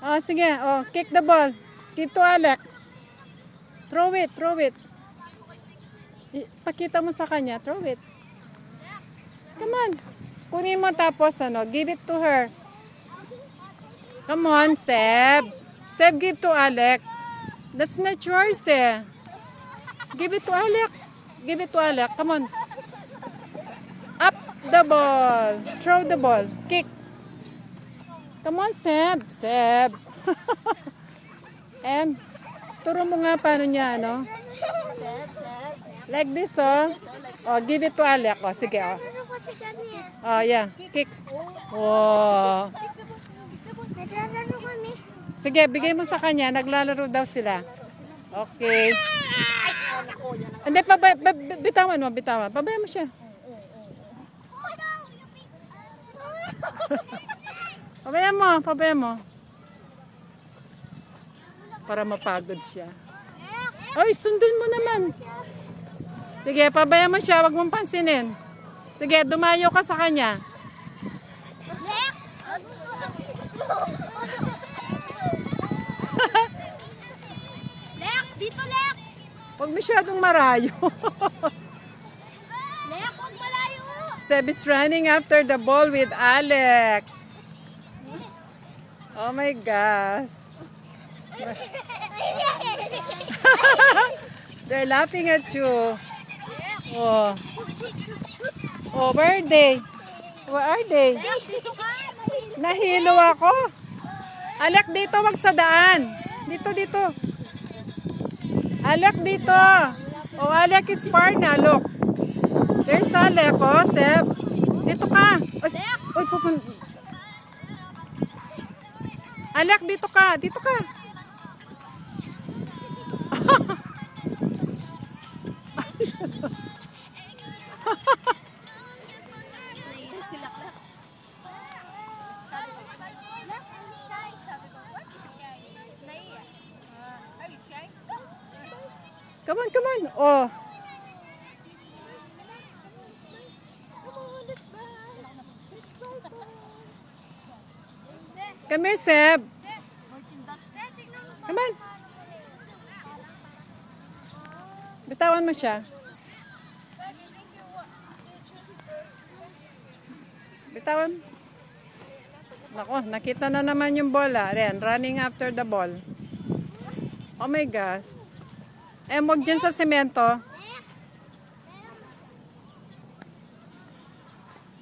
Oh, sige. Oh, kick the ball. Give to Alec. Throw it, throw it. Pakita mo sa kanya, throw it. Come on. Kunin mo tapos ano, give it to her. Come on, Seb. Seb, give to Alec. That's not yours, eh. Give it to Alex. Give it to Alec. Come on. Up the ball. Throw the ball. Kick. Come on, Seb. Seb. Turo mo nga paano niya, ano? Like this, oh. Oh, give it to Alec. Oh, sige, oh. Oh, yeah. Kick. Wow. Naglalaro kami. Sige, bigay mo sa kanya. Naglalaro daw sila. Okay. Hindi, bitawan mo, bitawan. Pabayaan mo siya. Pabayaan mo, pabayaan mo. Para mapagod siya. Ay, sundin mo naman. Sige, pabayaan mo siya. Huwag mong pansinin. Sige, dumayo ka sa kanya. Lek, dito Lek. Huwag masyadong marayo. Lek, huwag malayo. Seb is running after the ball with Alex. Oh my gosh. They're laughing at you. Oh. Oh, where are they? Where are they? Nahilo ako. Alec, dito, wag sa daan. Dito, dito. Alec, dito. Oh, Alec is far na, look. There's Alec, oh, Seb. Dito ka. Oy, Alec, dito ka. Dito ka. Come on, come on. Oh. Come here, Seb. Come on. Bitawan mo siya. Bitawan. Nako, nakita na naman yung bola. Ayan, running after the ball. Oh my gosh. Eh, wag dyan sa semento.